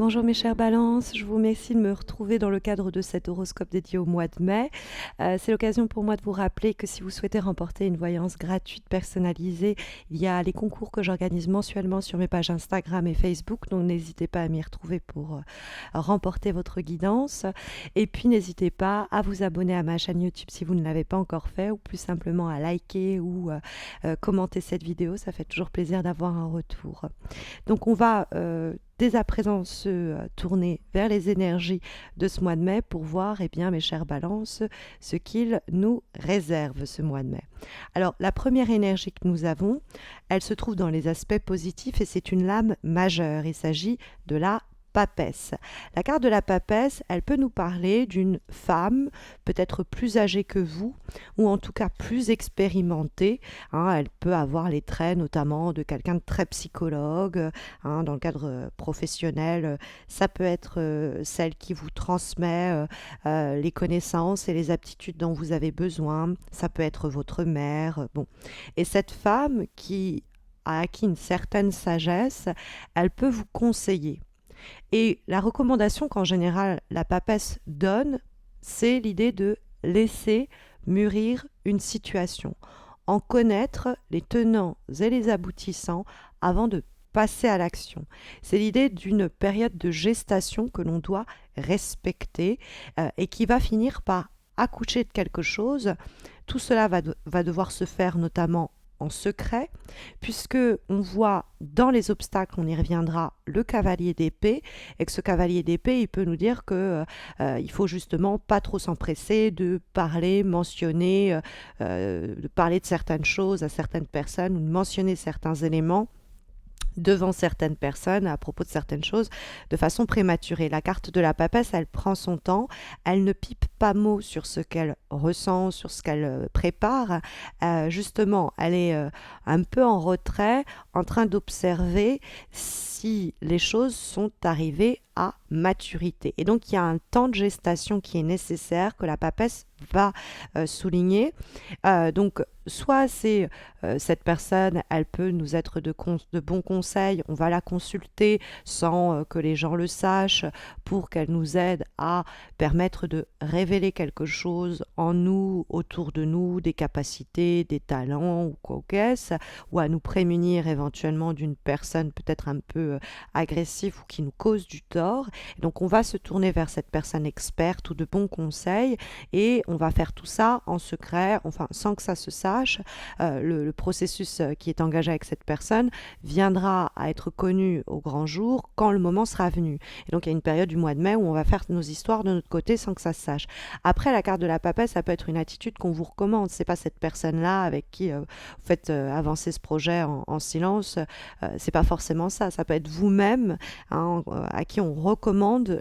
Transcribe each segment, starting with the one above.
Bonjour mes chères balances, je vous remercie de me retrouver dans le cadre de cet horoscope dédié au mois de mai. C'est l'occasion pour moi de vous rappeler que si vous souhaitez remporter une voyance gratuite personnalisée, il y a les concours que j'organise mensuellement sur mes pages Instagram et Facebook, donc n'hésitez pas à m'y retrouver pour remporter votre guidance. Et puis n'hésitez pas à vous abonner à ma chaîne YouTube si vous ne l'avez pas encore fait, ou plus simplement à liker ou commenter cette vidéo, ça fait toujours plaisir d'avoir un retour. Donc on va dès à présent se tourner vers les énergies de ce mois de mai pour voir, eh bien, mes chères balances, ce qu'il nous réserve ce mois de mai. Alors, la première énergie que nous avons, elle se trouve dans les aspects positifs et c'est une lame majeure. Il s'agit de la papesse. La carte de la papesse, elle peut nous parler d'une femme peut-être plus âgée que vous ou en tout cas plus expérimentée. Elle peut avoir les traits notamment de quelqu'un de très psychologue. Dans le cadre professionnel, ça peut être celle qui vous transmet les connaissances et les aptitudes dont vous avez besoin. Ça peut être votre mère. Bon. Et cette femme qui a acquis une certaine sagesse, elle peut vous conseiller. Et la recommandation qu'en général la papesse donne, c'est l'idée de laisser mûrir une situation, en connaître les tenants et les aboutissants avant de passer à l'action. C'est l'idée d'une période de gestation que l'on doit respecter et qui va finir par accoucher de quelque chose. Tout cela va devoir se faire notamment en secret, puisque on voit dans les obstacles, on y reviendra, le cavalier d'épée, et que ce cavalier d'épée, il peut nous dire que il faut justement pas trop s'empresser de parler, mentionner, de parler de certaines choses à certaines personnes ou de mentionner certains éléments devant certaines personnes à propos de certaines choses de façon prématurée. La carte de la papesse, elle prend son temps, elle ne pipe pas mot sur ce qu'elle ressent, sur ce qu'elle prépare. Justement, elle est un peu en retrait, en train d'observer si les choses sont arrivées à maturité. Et donc, il y a un temps de gestation qui est nécessaire, que la papesse va souligner. Donc, soit c'est cette personne, elle peut nous être de bons conseils, on va la consulter sans que les gens le sachent pour qu'elle nous aide à permettre de révéler quelque chose en nous, autour de nous, des capacités, des talents ou quoi qu'est-ce, ou à nous prémunir éventuellement d'une personne peut-être un peu agressive ou qui nous cause du tort. Et donc on va se tourner vers cette personne experte ou de bons conseils et on va faire tout ça en secret, enfin sans que ça se sache. Le processus qui est engagé avec cette personne viendra à être connu au grand jour quand le moment sera venu. Et donc il y a une période du mois de mai où on va faire nos histoires de notre côté sans que ça se sache. Après, la carte de la papesse, ça peut être une attitude qu'on vous recommande. C'est pas cette personne-là avec qui vous faites avancer ce projet en silence. C'est pas forcément ça. Ça peut être vous-même à qui on recommande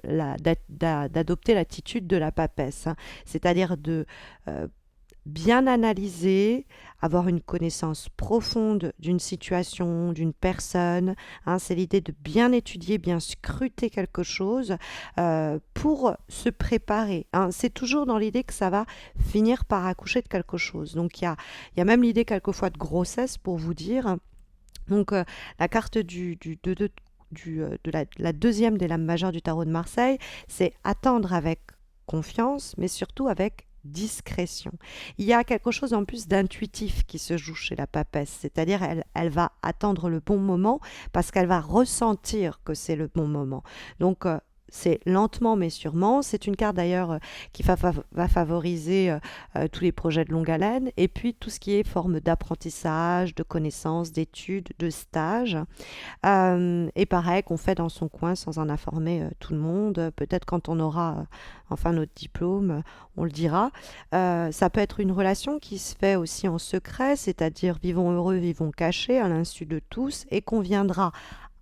d'adopter l'attitude de la papesse. C'est-à-dire de bien analyser, avoir une connaissance profonde d'une situation, d'une personne. C'est l'idée de bien étudier, bien scruter quelque chose pour se préparer. C'est toujours dans l'idée que ça va finir par accoucher de quelque chose. Donc il y a même l'idée quelquefois de grossesse pour vous dire. Donc la carte de la deuxième des lames majeures du tarot de Marseille, c'est attendre avec confiance, mais surtout avec discrétion. Il y a quelque chose en plus d'intuitif qui se joue chez la papesse, c'est-à-dire elle va attendre le bon moment parce qu'elle va ressentir que c'est le bon moment. Donc c'est lentement mais sûrement. C'est une carte d'ailleurs qui va favoriser tous les projets de longue haleine et puis tout ce qui est forme d'apprentissage, de connaissances, d'études, de stages. Et pareil qu'on fait dans son coin sans en informer tout le monde. Peut-être quand on aura enfin notre diplôme, on le dira. Ça peut être une relation qui se fait aussi en secret, c'est-à-dire vivons heureux, vivons cachés à l'insu de tous et qu'on viendra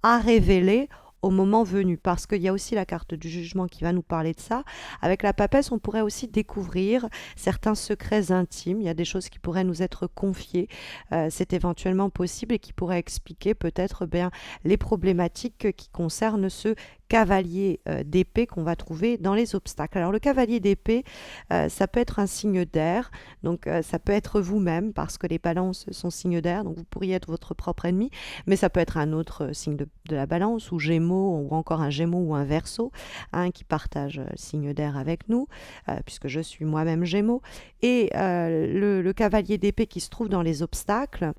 à révéler au moment venu, parce qu'il y a aussi la carte du jugement qui va nous parler de ça. Avec la papesse, on pourrait aussi découvrir certains secrets intimes, il y a des choses qui pourraient nous être confiées, c'est éventuellement possible et qui pourraient expliquer peut-être les problématiques qui concernent ce cavalier d'épée qu'on va trouver dans les obstacles. Alors le cavalier d'épée, ça peut être un signe d'air, donc ça peut être vous-même parce que les balances sont signes d'air, donc vous pourriez être votre propre ennemi, mais ça peut être un autre signe de la balance ou gémeaux ou encore un gémeaux ou un verseau qui partage le signe d'air avec nous, puisque je suis moi-même gémeaux. Et le cavalier d'épée qui se trouve dans les obstacles,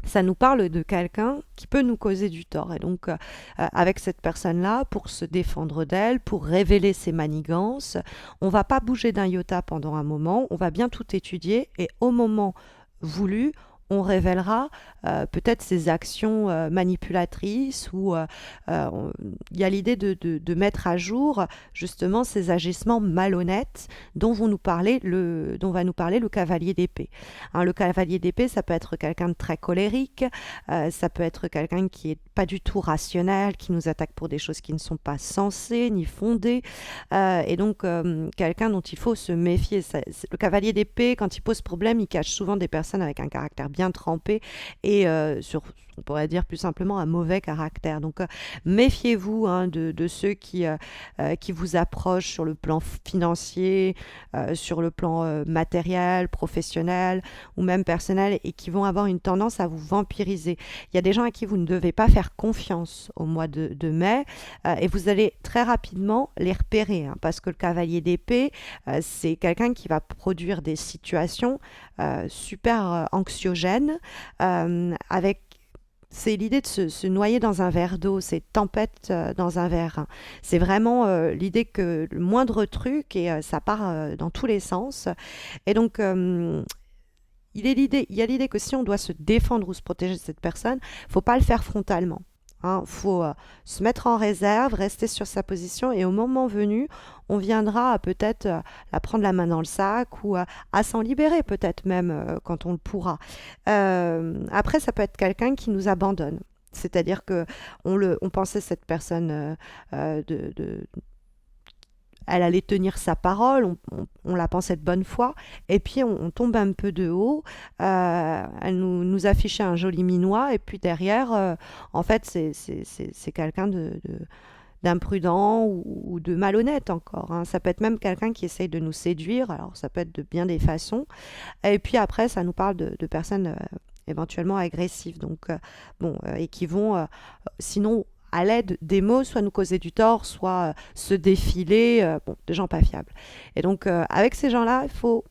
ça nous parle de quelqu'un qui peut nous causer du tort. Et donc, avec cette personne-là, pour se défendre d'elle, pour révéler ses manigances, on va pas bouger d'un iota pendant un moment, on va bien tout étudier et au moment voulu, on révélera peut-être ses actions manipulatrices ou il y a l'idée de mettre à jour justement ces agissements malhonnêtes dont va nous parler le cavalier d'épée. Hein, le cavalier d'épée, ça peut être quelqu'un de très colérique, ça peut être quelqu'un qui est pas du tout rationnel, qui nous attaque pour des choses qui ne sont pas sensées ni fondées, et donc quelqu'un dont il faut se méfier. Le cavalier d'épée, quand il pose problème, il cache souvent des personnes avec un caractère bien trempé et on pourrait dire plus simplement un mauvais caractère. Donc méfiez-vous de ceux qui vous approchent sur le plan financier, sur le plan matériel, professionnel ou même personnel et qui vont avoir une tendance à vous vampiriser. Il y a des gens à qui vous ne devez pas faire confiance au mois de mai et vous allez très rapidement les repérer parce que le cavalier d'épée, c'est quelqu'un qui va produire des situations super anxiogènes avec c'est l'idée de se noyer dans un verre d'eau, c'est tempête dans un verre. C'est vraiment l'idée que le moindre truc, et ça part dans tous les sens. Et donc, il y a l'idée que si on doit se défendre ou se protéger de cette personne, il ne faut pas le faire frontalement. Il faut se mettre en réserve, rester sur sa position et au moment venu, on viendra peut-être la prendre la main dans le sac ou à s'en libérer peut-être même quand on le pourra. Après, ça peut être quelqu'un qui nous abandonne. C'est-à-dire que on pensait cette personne elle allait tenir sa parole, on la pensait de bonne foi, et puis on tombe un peu de haut, elle nous affichait un joli minois, et puis derrière, en fait, c'est quelqu'un d'imprudent ou de malhonnête encore. Ça peut être même quelqu'un qui essaye de nous séduire, alors ça peut être de bien des façons, et puis après, ça nous parle de personnes éventuellement agressives, donc et qui vont, sinon à l'aide des mots, soit nous causer du tort, soit se défiler, des gens pas fiables. Et donc, avec ces gens-là, il faut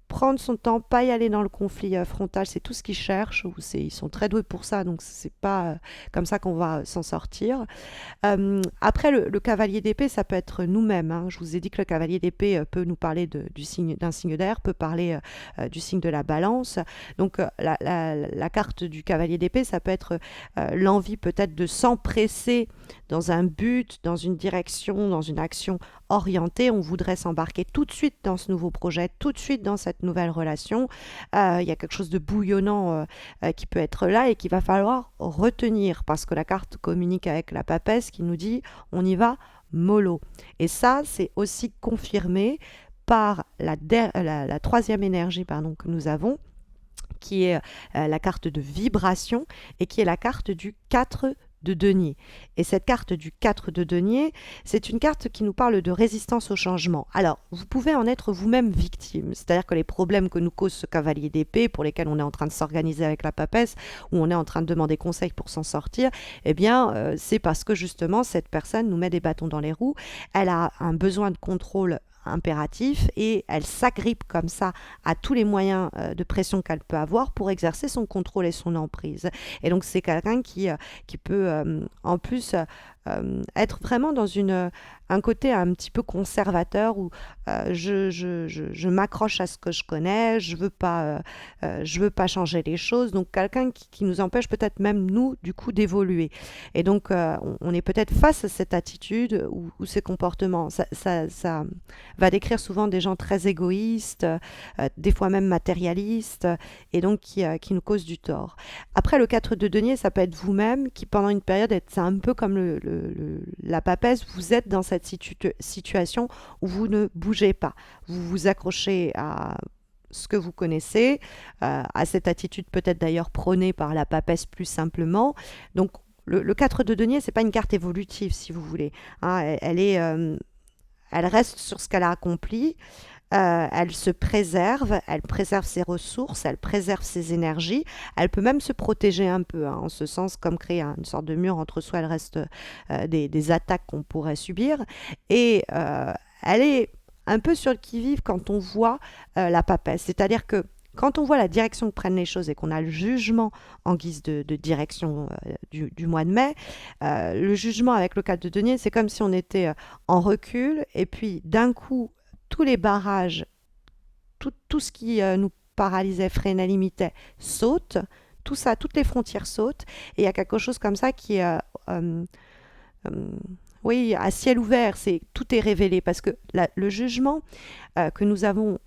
prendre son temps, pas y aller dans le conflit frontal, c'est tout ce qu'ils cherchent, ils sont très doués pour ça, donc c'est pas comme ça qu'on va s'en sortir. Après, le cavalier d'épée, ça peut être nous-mêmes. Je vous ai dit que le cavalier d'épée peut nous parler d'un signe d'air, peut parler du signe de la balance. Donc, la carte du cavalier d'épée, ça peut être l'envie peut-être de s'empresser dans un but, dans une direction, dans une action orientée. On voudrait s'embarquer tout de suite dans ce nouveau projet, tout de suite dans cette nouvelle relation. Il y a quelque chose de bouillonnant qui peut être là et qu'il va falloir retenir parce que la carte communique avec la papesse qui nous dit on y va mollo. Et ça, c'est aussi confirmé par la troisième énergie que nous avons, qui est la carte de vibration et qui est la carte du 4 de denier. Et cette carte du 4 de denier, c'est une carte qui nous parle de résistance au changement. Alors, vous pouvez en être vous-même victime, c'est-à-dire que les problèmes que nous cause ce cavalier d'épée, pour lesquels on est en train de s'organiser avec la papesse, ou on est en train de demander conseil pour s'en sortir, eh bien, c'est parce que justement, cette personne nous met des bâtons dans les roues, elle a un besoin de contrôle impératif et elle s'agrippe comme ça à tous les moyens de pression qu'elle peut avoir pour exercer son contrôle et son emprise. Et donc c'est quelqu'un qui peut en plus être vraiment dans un côté un petit peu conservateur où je m'accroche à ce que je connais, je veux pas changer les choses, donc quelqu'un qui nous empêche peut-être même nous du coup d'évoluer. Et donc on est peut-être face à cette attitude ou ces comportements. Ça va décrire souvent des gens très égoïstes, des fois même matérialistes, et donc qui nous causent du tort. Après, le 4 de denier, ça peut être vous-même qui pendant une période, c'est un peu comme la papesse, vous êtes dans cette situation où vous ne bougez pas. Vous vous accrochez à ce que vous connaissez, à cette attitude peut-être d'ailleurs prônée par la papesse plus simplement. Donc le 4 de denier, c'est pas une carte évolutive, si vous voulez, hein. Elle reste sur ce qu'elle a accompli. Elle se préserve, elle préserve ses ressources, elle préserve ses énergies. Elle peut même se protéger un peu, hein, en ce sens, comme créer une sorte de mur entre soi. Elle reste des attaques qu'on pourrait subir. Et elle est un peu sur le qui-vive quand on voit la papesse. C'est-à-dire que quand on voit la direction que prennent les choses et qu'on a le jugement en guise de direction du mois de mai, le jugement avec le 4 de denier, c'est comme si on était en recul et puis d'un coup, tous les barrages, tout ce qui nous paralysait, freinait, limitait, saute. Tout ça, toutes les frontières sautent. Et il y a quelque chose comme ça qui est euh, oui, à ciel ouvert, tout est révélé parce que le jugement que nous avons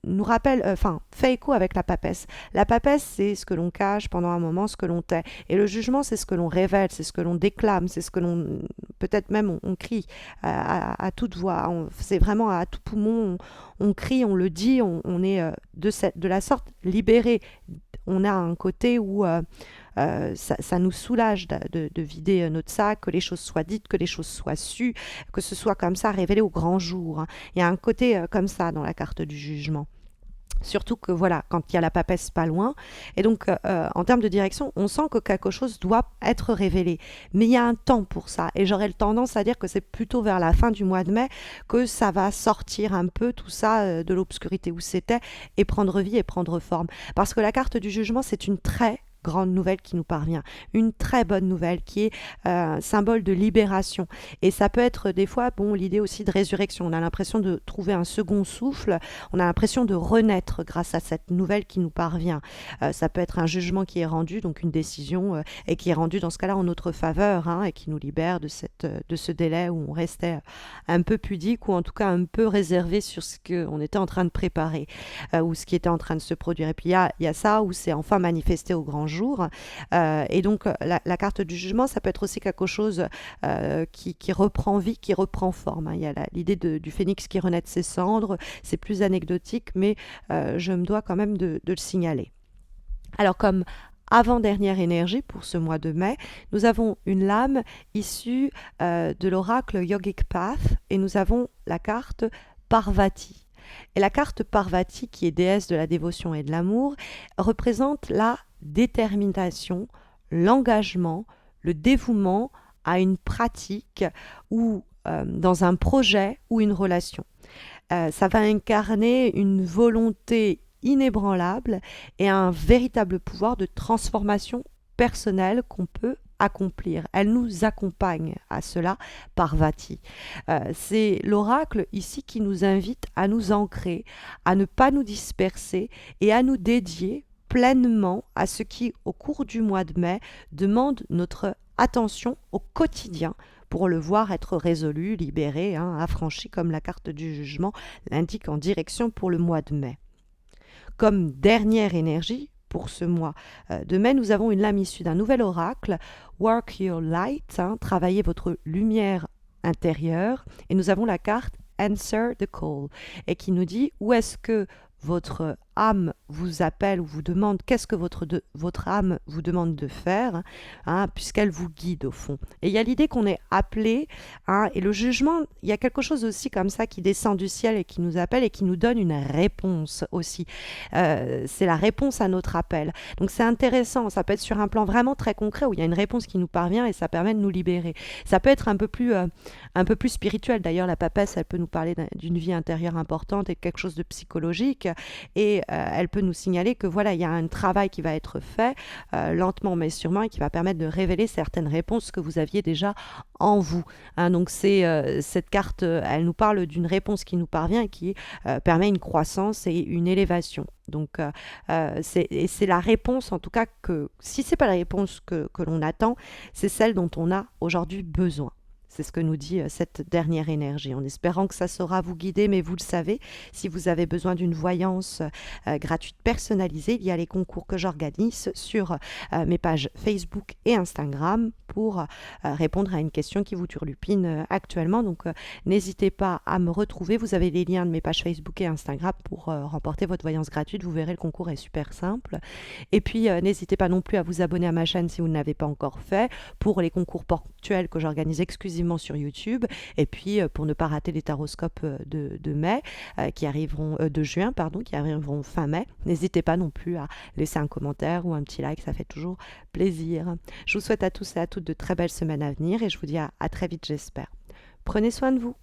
nous rappelle, enfin, fait écho avec la papesse. La papesse, c'est ce que l'on cache pendant un moment, ce que l'on tait. Et le jugement, c'est ce que l'on révèle, c'est ce que l'on déclame, c'est ce que l'on, peut-être même on crie à toute voix. C'est vraiment à tout poumon, on crie, on le dit, on est de la sorte libéré. On a un côté où ça nous soulage de vider notre sac, que les choses soient dites, que les choses soient sues, que ce soit comme ça révélé au grand jour, hein. Il y a un côté comme ça dans la carte du jugement. Surtout que voilà, quand il y a la papesse pas loin, et donc en termes de direction, on sent que quelque chose doit être révélé. Mais il y a un temps pour ça, et j'aurais tendance à dire que c'est plutôt vers la fin du mois de mai que ça va sortir un peu tout ça de l'obscurité où c'était, et prendre vie et prendre forme. Parce que la carte du jugement, c'est une très grande nouvelle qui nous parvient, une très bonne nouvelle qui est symbole de libération. Et ça peut être des fois, bon, l'idée aussi de résurrection. On a l'impression de trouver un second souffle, on a l'impression de renaître grâce à cette nouvelle qui nous parvient. Ça peut être un jugement qui est rendu, donc une décision, et qui est rendue dans ce cas-là en notre faveur, hein, et qui nous libère de ce délai où on restait un peu pudique ou en tout cas un peu réservé sur ce qu'on était en train de préparer, ou ce qui était en train de se produire. Et puis il y a ça où c'est enfin manifesté au grand jour. Et donc la carte du jugement, ça peut être aussi quelque chose qui reprend vie, qui reprend forme, hein. Il y a l'idée du phénix qui renaît de ses cendres. C'est plus anecdotique, mais je me dois quand même de le signaler. Alors comme avant-dernière énergie pour ce mois de mai, nous avons une lame issue de l'oracle Yogic Path et nous avons la carte Parvati. Et la carte Parvati, qui est déesse de la dévotion et de l'amour, représente la détermination, l'engagement, le dévouement à une pratique ou dans un projet ou une relation. Ça va incarner une volonté inébranlable et un véritable pouvoir de transformation personnelle qu'on peut accomplir. Elle nous accompagne à cela, Parvati. C'est l'oracle ici qui nous invite à nous ancrer, à ne pas nous disperser et à nous dédier pleinement à ce qui, au cours du mois de mai, demande notre attention au quotidien pour le voir être résolu, libéré, hein, affranchi, comme la carte du jugement l'indique en direction pour le mois de mai. Comme dernière énergie, pour ce mois de mai, nous avons une lame issue d'un nouvel oracle, Work Your Light, hein, travaillez votre lumière intérieure, et nous avons la carte Answer the Call, et qui nous dit où est-ce que votre âme vous appelle ou vous demande, qu'est-ce que votre âme vous demande de faire, hein, puisqu'elle vous guide au fond. Et il y a l'idée qu'on est appelé, hein, et le jugement, il y a quelque chose aussi comme ça qui descend du ciel et qui nous appelle et qui nous donne une réponse aussi. C'est la réponse à notre appel. Donc c'est intéressant, ça peut être sur un plan vraiment très concret où il y a une réponse qui nous parvient et ça permet de nous libérer. Ça peut être un peu plus spirituel. D'ailleurs, la papesse, elle peut nous parler d'une vie intérieure importante et quelque chose de psychologique. Et elle peut nous signaler que voilà, il y a un travail qui va être fait lentement mais sûrement et qui va permettre de révéler certaines réponses que vous aviez déjà en vous, hein. Donc cette carte, elle nous parle d'une réponse qui nous parvient et qui permet une croissance et une élévation. Donc c'est la réponse, en tout cas, que si c'est pas la réponse que l'on attend, c'est celle dont on a aujourd'hui besoin. C'est ce que nous dit cette dernière énergie, en espérant que ça saura vous guider, mais vous le savez, si vous avez besoin d'une voyance gratuite personnalisée, il y a les concours que j'organise sur mes pages Facebook et Instagram pour répondre à une question qui vous turlupine actuellement. Donc n'hésitez pas à me retrouver, vous avez les liens de mes pages Facebook et Instagram pour remporter votre voyance gratuite, vous verrez le concours est super simple. Et puis n'hésitez pas non plus à vous abonner à ma chaîne si vous ne l'avez pas encore fait, pour les concours ponctuels que j'organise exclusivement sur YouTube, et puis pour ne pas rater les taroscopes de mai qui arriveront de juin pardon, qui arriveront fin mai. N'hésitez pas non plus à laisser un commentaire ou un petit like, ça fait toujours plaisir. Je vous souhaite à tous et à toutes de très belles semaines à venir et je vous dis à très vite, j'espère. Prenez soin de vous.